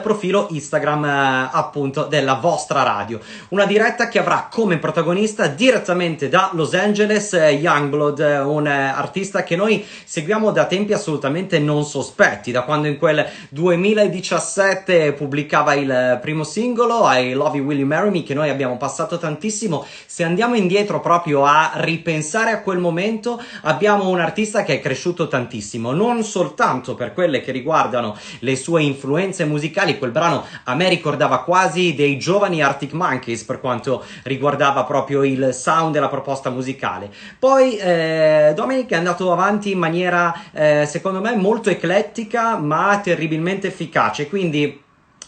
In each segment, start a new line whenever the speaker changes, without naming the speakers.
profilo Instagram appunto della vostra radio. Una diretta che avrà come protagonista direttamente da Los Angeles Yungblud, un artista che noi seguiamo da tempi assolutamente non sospetti, da quando in quel 2017 pubblicava il primo singolo I Love You Will You Marry Me, che noi abbiamo passato tantissimo. Se andiamo indietro proprio a ripensare a quel momento, abbiamo un artista che è cresciuto tantissimo, non soltanto per quelle che riguardano le sue influenze musicali. Quel brano a me ricordava quasi dei giovani Arctic Monkeys per quanto riguardava proprio il sound e la proposta musicale. Poi Dominic è andato avanti in maniera secondo me molto eclettica ma terribilmente efficace, quindi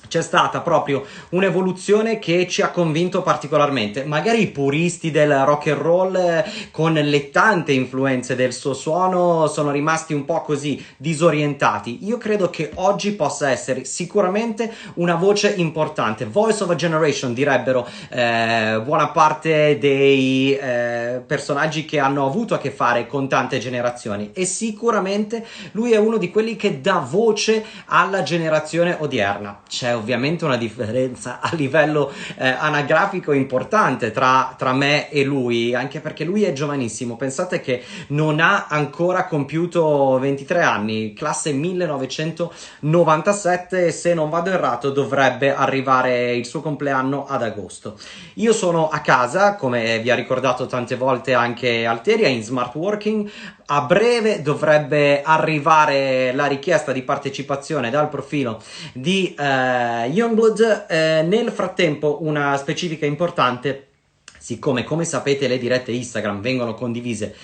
c'è stata proprio un'evoluzione che ci ha convinto particolarmente. Magari i puristi del rock and roll con le tante influenze del suo suono sono rimasti un po' così disorientati. Io credo che oggi possa essere sicuramente una voce importante, voice of a generation direbbero buona parte dei personaggi che hanno avuto a che fare con tante generazioni, e sicuramente lui è uno di quelli che dà voce alla generazione odierna. C'è ovviamente una differenza a livello anagrafico importante tra me e lui, anche perché lui è giovanissimo. Pensate che non ha ancora compiuto 23 anni, classe 1997, e se non vado errato dovrebbe arrivare il suo compleanno ad agosto. Io sono a casa, come vi ha ricordato tante volte anche Alteria, in smart working. A breve dovrebbe arrivare la richiesta di partecipazione dal profilo di Yungblud. Nel frattempo una specifica importante: siccome, come sapete, le dirette Instagram vengono condivise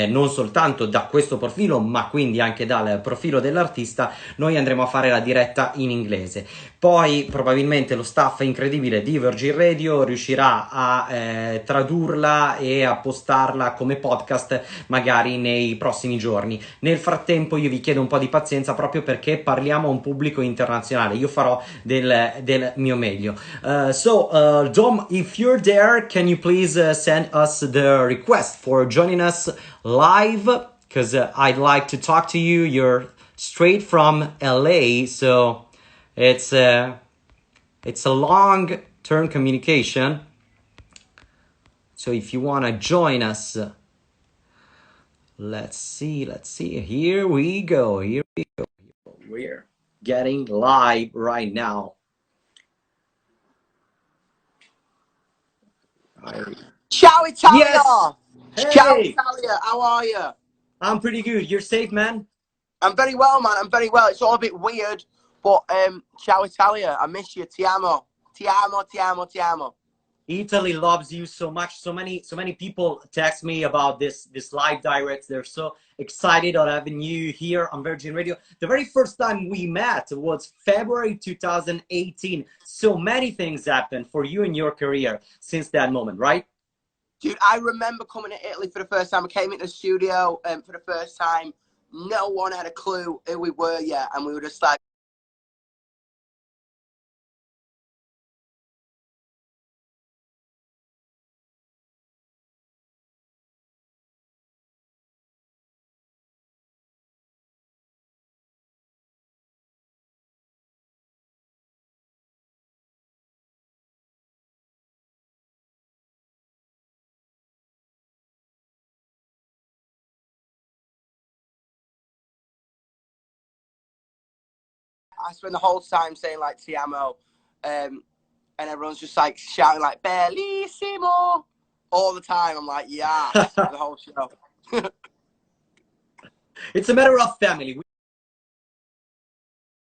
non soltanto da questo profilo, ma quindi anche dal profilo dell'artista, noi andremo a fare la diretta in inglese. Poi probabilmente lo staff incredibile di Virgin Radio riuscirà a tradurla e a postarla come podcast magari nei prossimi giorni. Nel frattempo io vi chiedo un po' di pazienza, proprio perché parliamo a un pubblico internazionale. Io farò del mio meglio. Dom, if you're there, can you please send us the request for joining us live? Because I'd like to talk to you. You're straight from LA, so it's a long-term communication. So if you want to join us, let's see. Here we go. We're getting live right now.
Ciao Italia!
Yes! Hey!
Ciao Italia, how are you?
I'm pretty good. You're safe, man?
I'm very well, man. I'm very well. It's all a bit weird, but ciao Italia. I miss you. Ti amo. Ti amo, ti amo, ti amo.
Italy loves you so much. So many people text me about this live direct. They're so excited on having you here on Virgin Radio. The very first time we met was February 2018. So many things happened for you in your career since that moment, right?
Dude, I remember coming to Italy for the first time. I came into the studio for the first time. No one had a clue who we were yet, and we were just like, I spent the whole time saying like ti amo, and everyone's just like shouting like bellissimo all the time. I'm like, yeah, the whole show.
It's a matter of family. We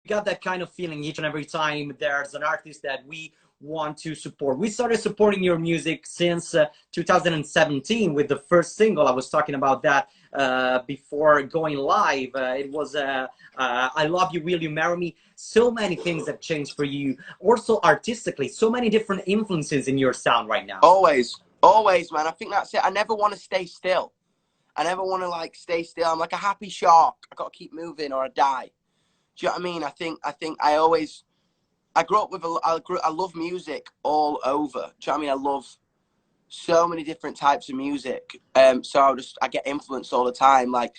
got that kind of feeling each and every time there's an artist that we want to support. We started supporting your music since 2017 with the first single. I was talking about that before going live. It was I Love You, Will You Marry Me? So many things have changed for you. Also artistically, so many different influences in your sound right now.
Always, man. I think that's it. I never want to stay still. I never want to like stay still. I'm like a happy shark. I got to keep moving or I die. Do you know what I mean? I grew up with I love music all over. Do you know what I mean? I love so many different types of music. So I get influenced all the time. Like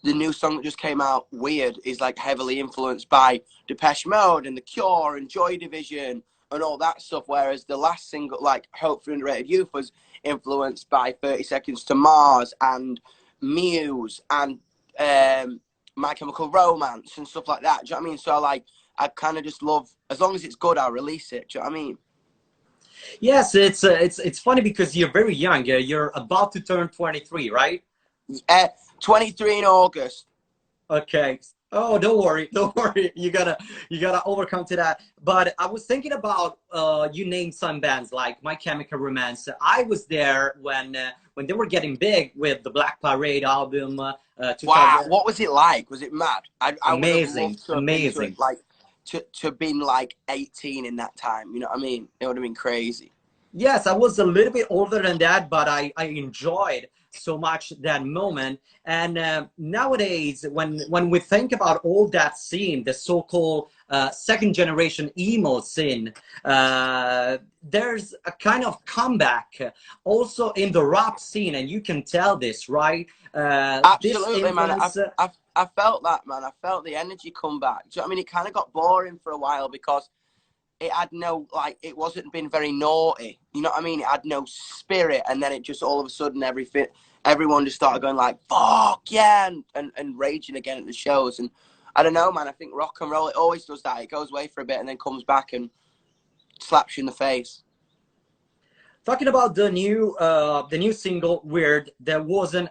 the new song that just came out, Weird, is like heavily influenced by Depeche Mode and The Cure and Joy Division and all that stuff. Whereas the last single, like Hope for Underrated Youth, was influenced by 30 Seconds to Mars and Muse and My Chemical Romance and stuff like that. Do you know what I mean? So like, I kind of just love, as long as it's good, I'll release it. Do you know what I mean?
Yes, it's funny because you're very young. You're about to turn 23, right?
23 in August.
Okay. Oh, don't worry, don't worry. You gotta overcome to that. But I was thinking about you named some bands like My Chemical Romance. I was there when they were getting big with the Black Parade album.
Wow,
2000.
what was it like? Was it mad? I would have
Amazing,
loved to have been to it,
amazing.
like to been like 18 in that time. You know what I mean? It would have been crazy.
Yes, I was a little bit older than that, but I enjoyed so much that moment. And nowadays, when we think about all that scene, the so-called second generation emo scene, there's a kind of comeback also in the rap scene, and you can tell this, right? This
Absolutely, man.
influence.
I felt that, man. I felt the energy come back. Do you know what I mean? It kind of got boring for a while because it had no, like, it wasn't been very naughty. You know what I mean? It had no spirit, and then it just all of a sudden everyone just started going like, fuck yeah, and raging again at the shows. And I don't know, man. I think rock and roll, it always does that. It goes away for a bit and then comes back and slaps you in the face.
Talking about the new single "Weird," there wasn't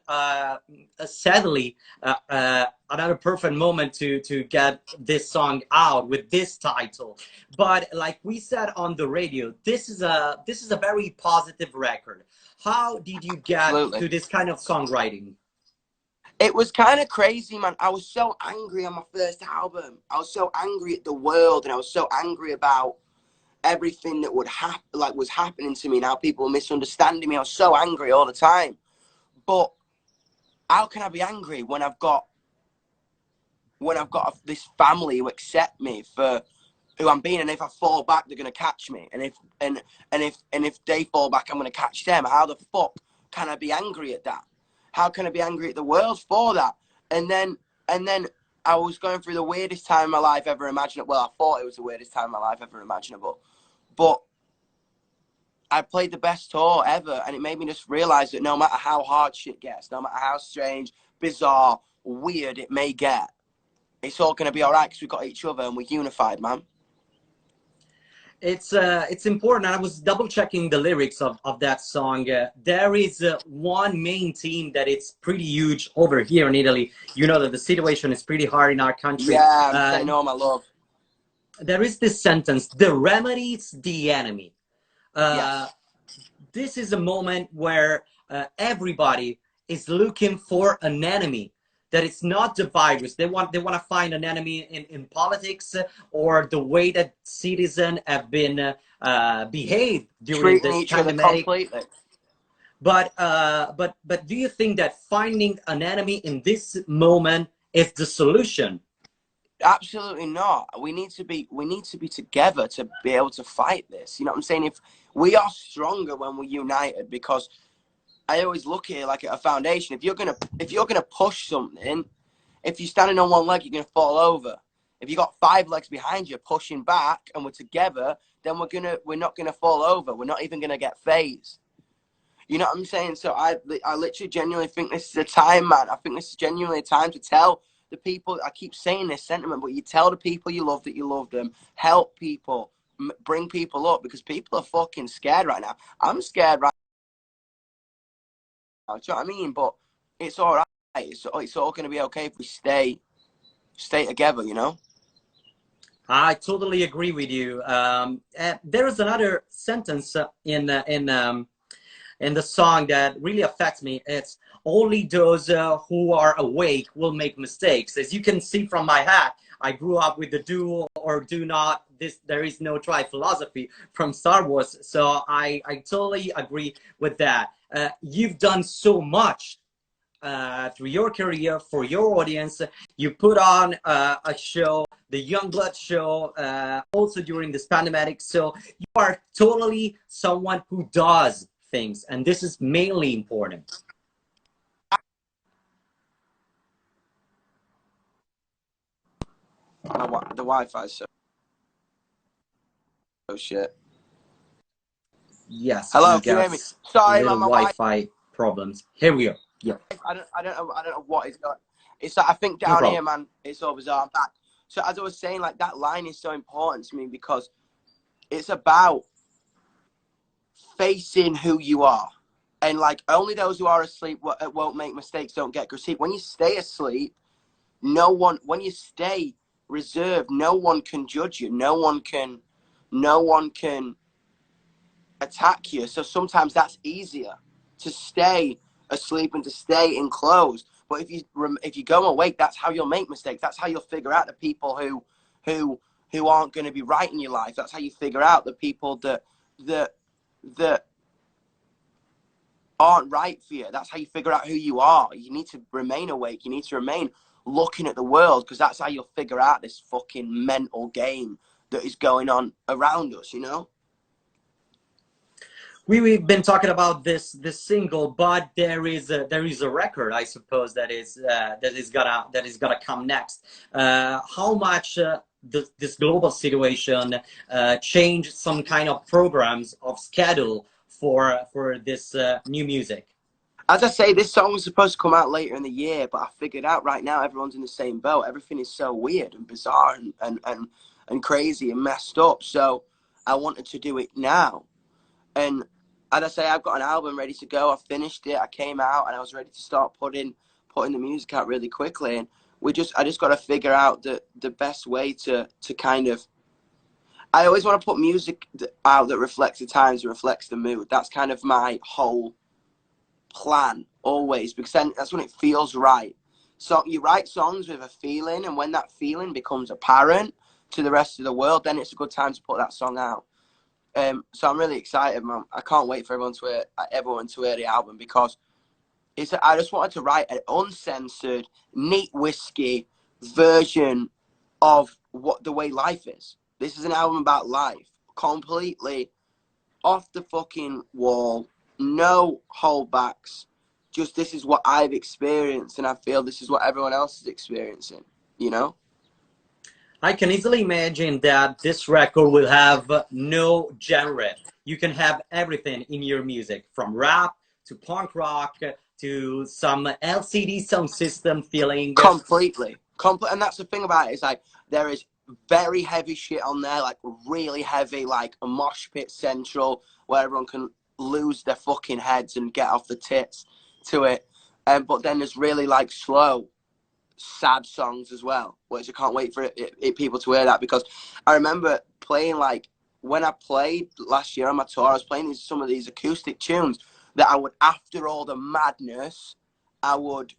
sadly another perfect moment to get this song out with this title. But like we said on the radio, this is a very positive record. How did you get
Absolutely.
to this kind of songwriting?
It was kind of crazy, man. I was so angry on my first album. I was so angry at the world, and I was so angry about everything that would happen, like was happening to me. Now people were misunderstanding me. I was so angry all the time. But how can I be angry when I've got this family who accept me for who I'm being, and if I fall back, they're gonna catch me, and if they fall back, I'm gonna catch them. How the fuck can I be angry at that? How can I be angry at the world for that? And then I was going through the weirdest time in my life ever imaginable. Well, I thought it was the weirdest time in my life ever imaginable, but I played the best tour ever, and it made me just realize that no matter how hard shit gets, no matter how strange, bizarre, weird it may get, it's all gonna be all right because we got each other and we're unified, man.
It's important. I was double checking the lyrics of that song. There is one main theme that it's pretty huge over here in Italy. You know that the situation is pretty hard in our country.
Yeah, I'm saying no, my love.
There is this sentence: "The remedy's the enemy." Uh,
Yes.
this is a moment where everybody is looking for an enemy. That it's not the virus. They want to find an enemy in politics or the way that citizens have been behaved during
Treating
this
each other
pandemic.
completely.
But do you think that finding an enemy in this moment is the solution?
Absolutely not. We need to be together to be able to fight this. You know what I'm saying? If we are stronger when we're united, because I always look at it like at a foundation. If you're gonna push something, if you're standing on one leg, you're gonna fall over. If you got 5 legs behind you pushing back and we're together, then we're not gonna fall over. We're not even gonna get phased. You know what I'm saying? So I literally genuinely think this is a time, man. I think this is genuinely a time to tell the people. I keep saying this sentiment, but you tell the people you love that you love them. Help people, bring people up, because people are fucking scared right now. I'm scared right now. Do you know what I mean? But it's all right. It's all gonna be okay if we stay together. You know.
I totally agree with you. There is another sentence in the song that really affects me. It's only those who are awake will make mistakes. As you can see from my hat, I grew up with the do or do not. There is no try philosophy from Star Wars. So I totally agree with that. You've done so much through your career for your audience. You put on a show, the Yungblud show, also during this pandemic. So you are totally someone who does things, and this is mainly important.
The Wi-Fi's so shit.
Yes,
Hello,
we
can you
got
hear me? Sorry,
little
my wife.
Wi-Fi problems. Here we go. Yeah,
I don't know what is going. It's like I think
no
down
problem.
here, man, it's so bizarre. I'm back. So as I was saying, like that line is so important to me because it's about facing who you are, and like only those who are asleep won't make mistakes, don't get critiqued. When you stay asleep, no one. When you stay reserved, no one can judge you. No one can attack you. So sometimes that's easier to stay asleep and to stay enclosed. But if you go awake, that's how you'll make mistakes. That's how you'll figure out the people who aren't going to be right in your life. That's how you figure out the people that aren't right for you. That's how you figure out who you are. You need to remain awake. You need to remain looking at the world, because that's how you'll figure out this fucking mental game that is going on around us, you know?
We've been talking about this single, but there is a record, I suppose, that is gonna come next. How much this global situation changed some kind of programs of schedule for this new music?
As I say, this song was supposed to come out later in the year, but I figured out right now everyone's in the same boat. Everything is so weird and bizarre and crazy and messed up. So I wanted to do it now. And as I say, I've got an album ready to go. I finished it. I came out and I was ready to start putting the music out really quickly. And I just got to figure out the best way to kind of. I always want to put music out that reflects the times and reflects the mood. That's kind of my whole plan always, because then that's when it feels right. So you write songs with a feeling, and when that feeling becomes apparent to the rest of the world, then it's a good time to put that song out. So I'm really excited, man. I can't wait for everyone to hear the album, because I just wanted to write an uncensored, neat whiskey version of the way life is. This is an album about life, completely off the fucking wall, no holdbacks. Just this is what I've experienced, and I feel this is what everyone else is experiencing, you know?
I can easily imagine that this record will have no genre. You can have everything in your music, from rap to punk rock to some LCD sound system feeling.
Completely. And that's the thing about it, is like there is very heavy shit on there, like really heavy, like a mosh pit central, where everyone can lose their fucking heads and get off the tits to it. But then there's really like slow, sad songs as well, which I can't wait for people to hear that, because I remember playing, like when I played last year on my tour, I was playing some of these acoustic tunes that I would, after all the madness, I would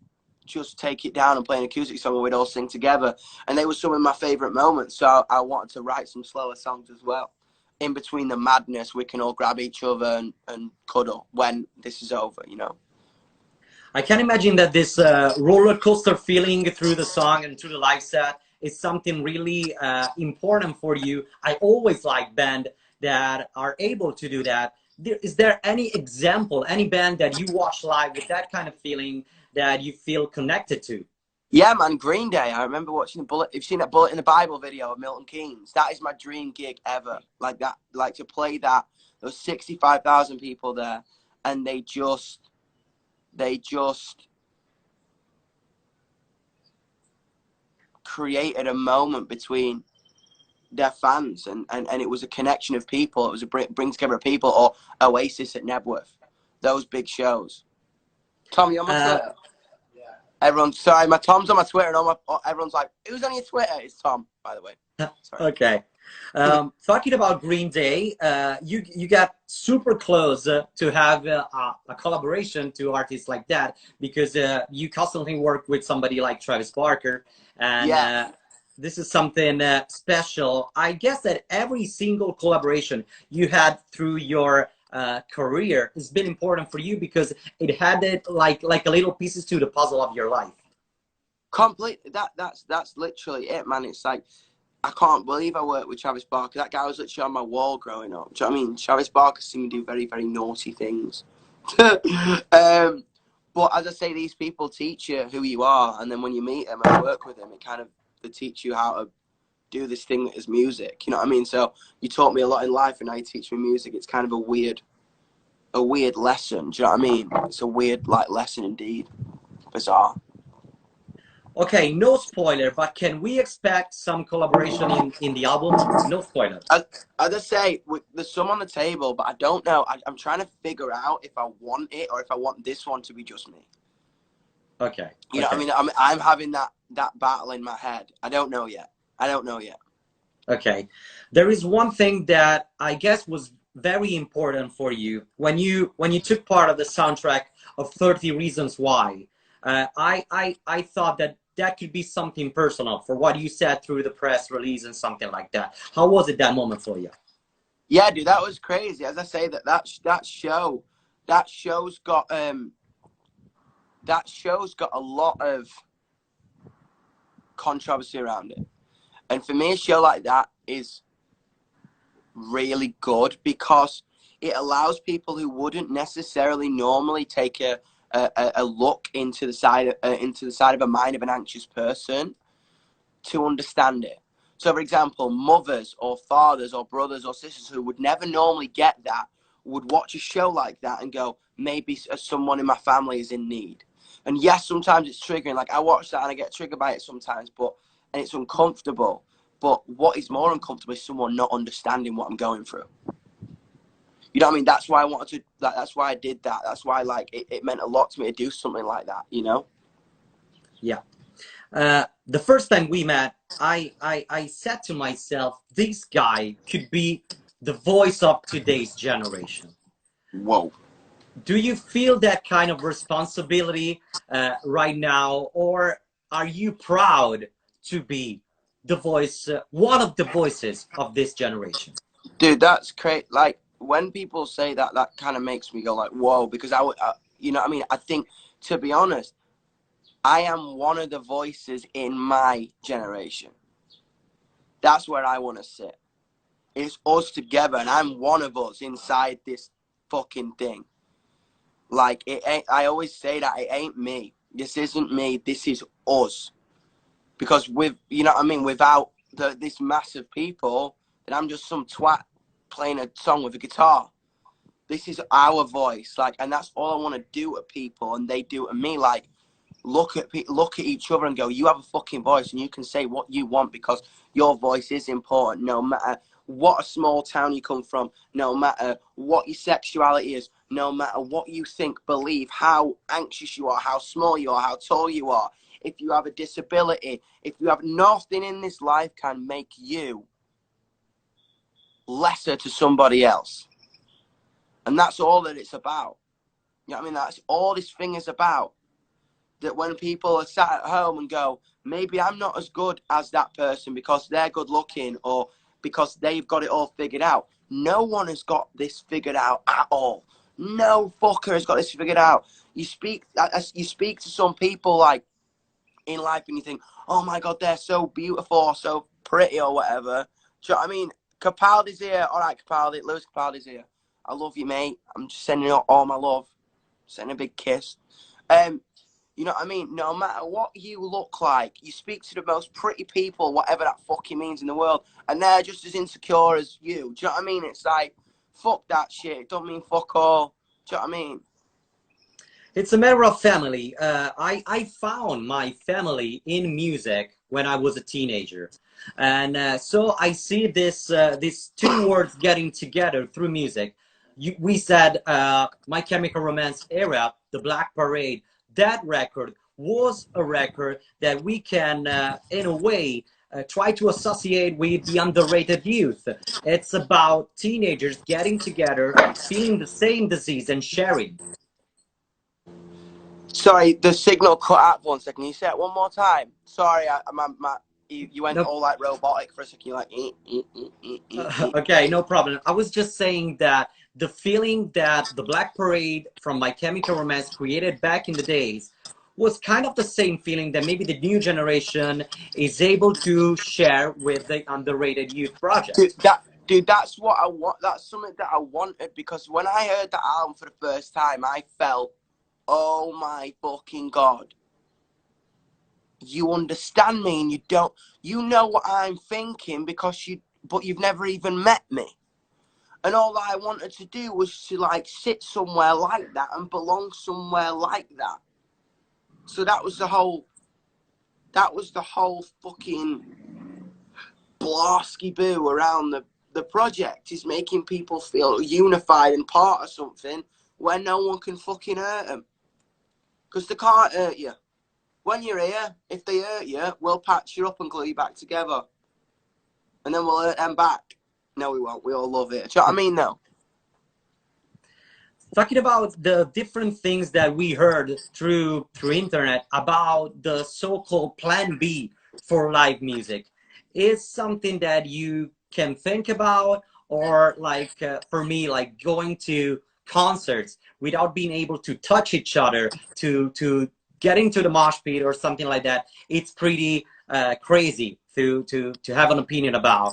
just take it down and play an acoustic song and we'd all sing together. And they were some of my favorite moments. So I wanted to write some slower songs as well. In between the madness, we can all grab each other and cuddle when this is over, you know?
I can imagine that this roller coaster feeling through the song and through the live set is something really important for you. I always like bands that are able to do that. Is there any example, any band that you watch live with that kind of feeling that you feel connected to?
Yeah, man, Green Day. I remember watching the Bullet. If you've seen that Bullet in the Bible video of Milton Keynes, that is my dream gig ever. Like that, like to play that. There was 65,000 people there, and they just created a moment between their fans, and it was a connection of people. It was a bring together of people, or Oasis at Nebworth. Those big shows. Tom, you on my Twitter? Everyone's sorry, my Tom's on my Twitter, and everyone's like, "Who's on your Twitter?" It's Tom, by the way. Sorry.
Okay. Talking about Green Day, you got super close to have a collaboration to artists like that, because you constantly work with somebody like Travis Barker, and
Yeah.
this is something special. I guess that every single collaboration you had through your career has been important for you, because it had it like a little pieces to the puzzle of your life.
Completely. That's literally it, man. It's like, I can't believe I worked with Travis Barker. That guy was literally on my wall growing up. Do you know what I mean? Travis Barker seemed to do very, very naughty things. But as I say, these people teach you who you are, and then when you meet them and work with them, they teach you how to do this thing as music. You know what I mean? So you taught me a lot in life, and now you teach me music. It's kind of a weird lesson. Do you know what I mean? It's a weird like lesson indeed. Bizarre.
Okay, no spoiler, but can we expect some collaboration in the album? No spoiler.
I just say there's some on the table, but I don't know. I'm trying to figure out if I want it or if I want this one to be just me.
Okay.
You know what I
Okay.
mean? I'm having that battle in my head. I don't know yet.
Okay. There is one thing that I guess was very important for you when you took part of the soundtrack of 30 Reasons Why. I thought that that could be something personal for what you said through the press release and something like that. How was it that moment for you?
Yeah, dude, that was crazy. As I say, that show's got a lot of controversy around it. And for me, a show like that is really good because it allows people who wouldn't necessarily normally take a look into the side of a mind of an anxious person to understand it. So, for example, mothers or fathers or brothers or sisters who would never normally get that would watch a show like that and go, maybe someone in my family is in need. And yes, sometimes it's triggering. Like I watch that and I get triggered by it sometimes, and it's uncomfortable. But what is more uncomfortable is someone not understanding what I'm going through. You know what I mean? That's why I wanted to, like, that's why I did that. That's why, like, it meant a lot to me to do something like that, you know?
Yeah. The first time we met, I said to myself, this guy could be the voice of today's generation.
Whoa.
Do you feel that kind of responsibility right now, or are you proud to be the voice, one of the voices of this generation?
Dude, that's great. Like, when people say that, that kind of makes me go, like, whoa, because you know what I mean? I think, to be honest, I am one of the voices in my generation. That's where I want to sit. It's us together, and I'm one of us inside this fucking thing. Like, it ain't, I always say that it ain't me. This isn't me. This is us. Because you know what I mean, without this mass of people, then I'm just some twat playing a song with a guitar. This is our voice, like, and that's all I want to do to people, and they do to me. Like, look at each other and go, you have a fucking voice, and you can say what you want because your voice is important, no matter what a small town you come from, no matter what your sexuality is, no matter what you think, believe, how anxious you are, how small you are, how tall you are. If you have a disability, if you have nothing in this life can make you lesser to somebody else. And that's all that it's about. You know what I mean? That's all this thing is about. That when people are sat at home and go, maybe I'm not as good as that person because they're good looking or because they've got it all figured out. No one has got this figured out at all. No fucker has got this figured out. You speak to some people like in life and you think, oh my God, they're so beautiful or so pretty or whatever. Do you know what I mean? Capaldi's here. All right, Capaldi. Lewis Capaldi's here. I love you, mate. I'm just sending out all my love. Sending a big kiss. You know what I mean? No matter what you look like, you speak to the most pretty people, whatever that fucking means in the world, and they're just as insecure as you. Do you know what I mean? It's like, fuck that shit. It don't mean fuck all. Do you know what I mean?
It's a matter of family. I found my family in music when I was a teenager. And so I see these two words getting together through music. We said My Chemical Romance era, the Black Parade, that record was a record that we can, in a way, try to associate with the underrated youth. It's about teenagers getting together, feeling the same disease and sharing.
Sorry, the signal cut out for 1 second. Can you say it one more time? Sorry, you went
No.
all like robotic for a second. You're like,
Okay, no problem. I was just saying that the feeling that the Black Parade from My Chemical Romance created back in the days was kind of the same feeling that maybe the new generation is able to share with the underrated youth project.
Dude, that's what I want. That's something that I wanted because when I heard that album for the first time, I felt, oh my fucking God. You understand me and you don't. you know what I'm thinking because but you've never even met me. And all I wanted to do was to like sit somewhere like that and belong somewhere like that. So that was the whole fucking blasky boo around the project, is making people feel unified and part of something where no one can fucking hurt them. Because they can't hurt you. When you're here, if they hurt you, we'll patch you up and glue you back together. And then we'll hurt them back. No, we won't. We all love it. Do you know what I mean, though?
Talking about the different things that we heard through internet about the so-called plan B for live music, is something that you can think about, or like for me, like going to concerts without being able to touch each other, to get into the mosh pit or something like that, it's pretty crazy to have an opinion about.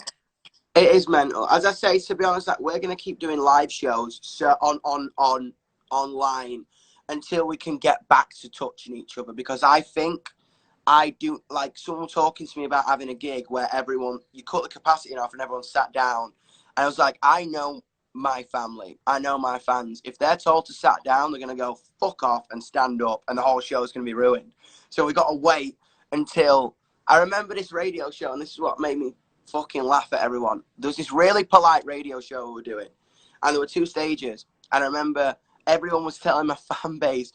It is mental. As I say, to be honest, like, we're gonna keep doing live shows so online until we can get back to touching each other. Because I think I do, like, someone talking to me about having a gig where you cut the capacity off and everyone sat down. And I was like, I know my family, I know my fans. If they're told to sat down, they're gonna go fuck off and stand up, and the whole show is gonna be ruined. So we got to wait until. I remember this radio show, and this is what made me fucking laugh at everyone. There was this really polite radio show we were doing, and there were 2 stages. And I remember everyone was telling my fan base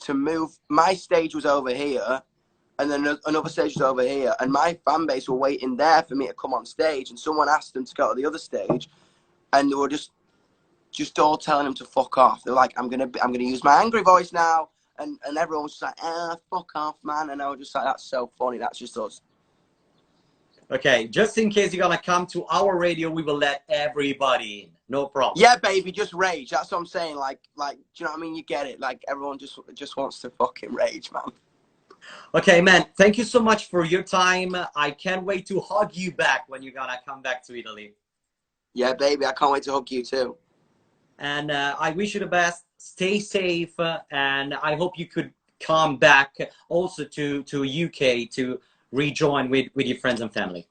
to move. My stage was over here, and then another stage was over here, and my fan base were waiting there for me to come on stage. And someone asked them to go to the other stage, and they were just all telling them to fuck off. They're like, I'm gonna use my angry voice now, and everyone was just like, fuck off, man. And I was just like, that's so funny. That's just us.
Okay, just in case you're gonna come to our radio, we will let everybody in. No problem.
Yeah, baby, just rage. That's what I'm saying. Like, do you know what I mean? You get it. Like, everyone just wants to fucking rage, man.
Okay, man, thank you so much for your time. I can't wait to hug you back when you're gonna come back to Italy.
Yeah, baby, I can't wait to hug you too.
And I wish you the best. Stay safe, and I hope you could come back also to UK to rejoin with your friends and family.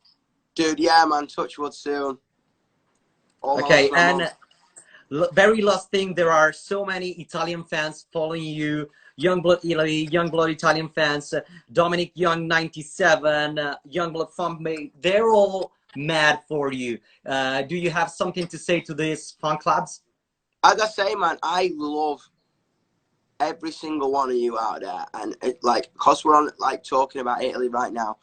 Dude, yeah, man, touch wood soon. Almost
Okay, and very last thing, there are so many Italian fans following you. Yungblud Italy, Yungblud Italian fans, Dominic Young 97, Yungblud fanbase, they're all mad for you. Do you have something to say to these fan clubs?
As I say, man, I love every single one of you out there. And because we're on like talking about Italy right now,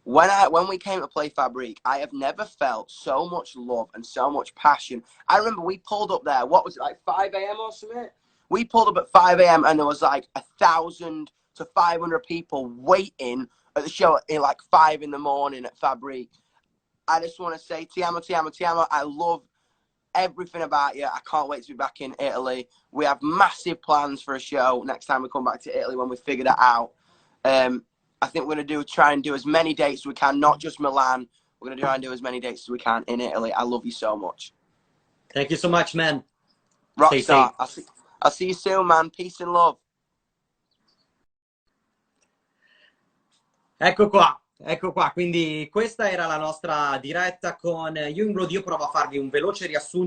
when we came to play Fabrique, I have never felt so much love and so much passion. I remember we pulled up there, what was it, like 5 a.m. or something? We pulled up at 5 a.m. and there was like 1,000 to 500 people waiting at the show at like 5 in the morning at Fabrique. I just want to say, ti amo, ti amo, ti amo. I love everything about you. I can't wait to be back in Italy. We have massive plans for a show next time we come back to Italy when we figure that out. I think we're going to try and do as many dates as we can, not just Milan. We're going to try and do as many dates as we can in Italy. I love you so much.
Thank you so much, man.
Rockstar. I'll see you soon, man. Peace and love.
Ecco qua. Quindi questa era la nostra diretta con Yungblud. Io provo a farvi un veloce riassunto